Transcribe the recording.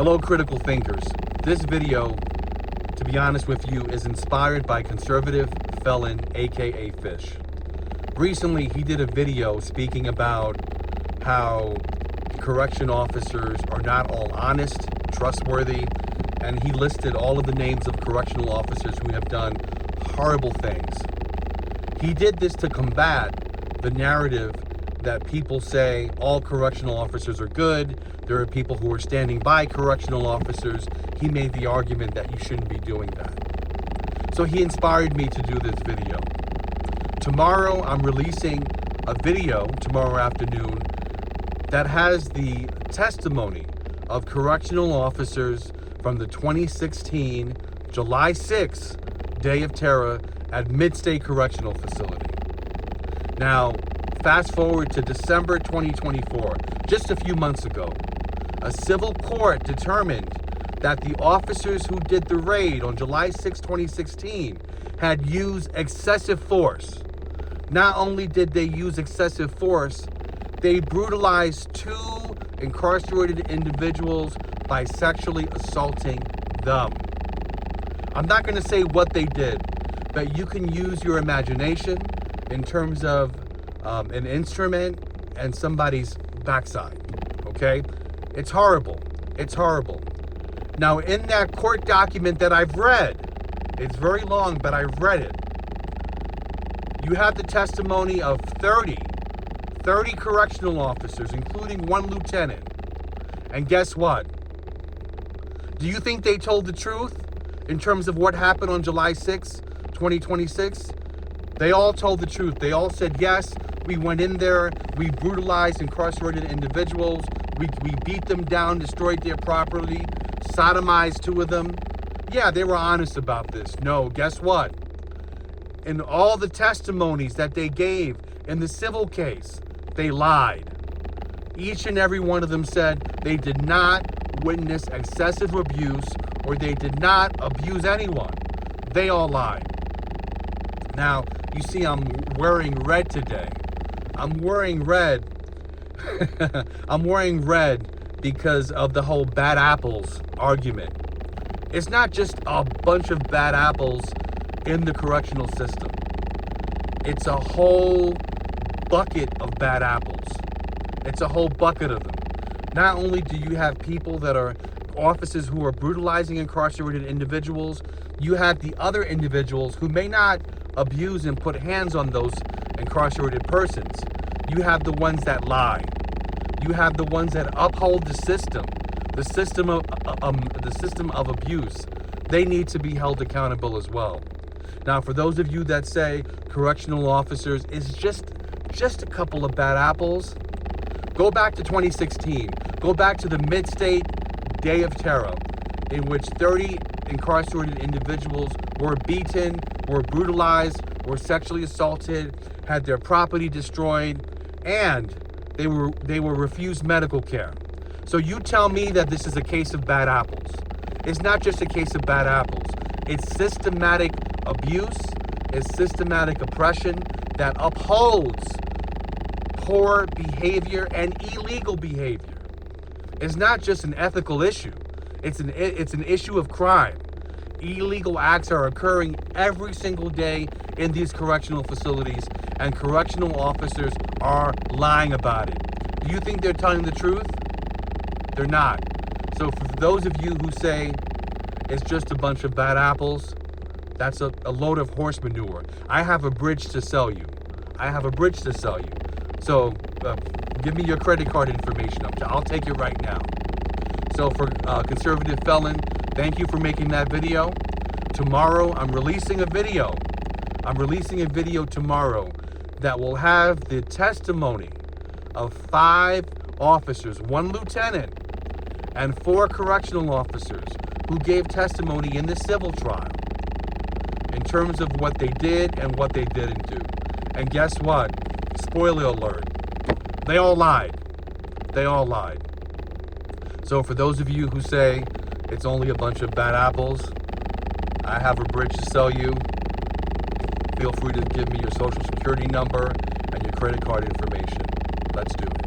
Hello, critical thinkers. This video, to be honest with you, is inspired by conservative felon, aka Fish. Recently, he did a video speaking about how correction officers are not all honest, trustworthy, and he listed all of the names of correctional officers who have done horrible things. He did this to combat the narrative that people say all correctional officers are good. There are people who are standing by correctional officers. He made the argument that you shouldn't be doing that. So he inspired me to do this video. Tomorrow, I'm releasing a video tomorrow afternoon that has the testimony of correctional officers from the 2016 July 6th Day of Terror at Mid-State Correctional Facility. Now, fast forward to December 2024, just a few months ago, a civil court determined that the officers who did the raid on July 6, 2016 had used excessive force. Not only did they use excessive force, they brutalized two incarcerated individuals by sexually assaulting them. I'm not going to say what they did, but you can use your imagination in terms of an instrument and somebody's backside, okay? It's horrible. It's horrible. Now, in that court document that I've read, it's very long, but I've read it, you have the testimony of 30 correctional officers, including one lieutenant. And guess what? Do you think they told the truth in terms of what happened on July 6, 2026? They all told the truth. They all said, yes, we went in there, we brutalized incarcerated individuals, we beat them down, destroyed their property, sodomized two of them. Yeah, they were honest about this. No, guess what? In all the testimonies that they gave in the civil case, they lied. Each and every one of them said they did not witness excessive abuse or they did not abuse anyone. They all lied. Now, you see I'm wearing red today. I'm wearing red. I'm wearing red because of the whole bad apples argument. It's not just a bunch of bad apples in the correctional system. It's a whole bucket of bad apples. It's a whole bucket of them. Not only do you have people that are officers who are brutalizing incarcerated individuals, you have the other individuals who may not abuse and put hands on those incarcerated persons. You have the ones that lie. You have the ones that uphold the system of abuse. They need to be held accountable as well. Now, for those of you that say correctional officers is just a couple of bad apples, go back to 2016. Go back to the Mid-State Day of Terror, in which 30 incarcerated individuals were beaten, were brutalized, were sexually assaulted, had their property destroyed, and they were refused medical care. So you tell me that this is a case of bad apples. It's not just a case of bad apples. It's systematic abuse, it's systematic oppression that upholds poor behavior and illegal behavior. It's not just an ethical issue. It's an issue of crime. Illegal acts are occurring every single day in these correctional facilities, and correctional officers are lying about it. Do you think they're telling the truth? They're not. So for those of you who say it's just a bunch of bad apples, that's a load of horse manure. I have a bridge to sell you. I have a bridge to sell you. So give me your credit card information. I'll take it right now. So for Conservative Felon, thank you for making that video. Tomorrow, I'm releasing a video. I'm releasing a video tomorrow that will have the testimony of 5 officers, 1 lieutenant, and 4 correctional officers who gave testimony in the civil trial in terms of what they did and what they didn't do. And guess what? Spoiler alert. They all lied. They all lied. So for those of you who say it's only a bunch of bad apples, I have a bridge to sell you. Feel free to give me your social security number and your credit card information. Let's do it.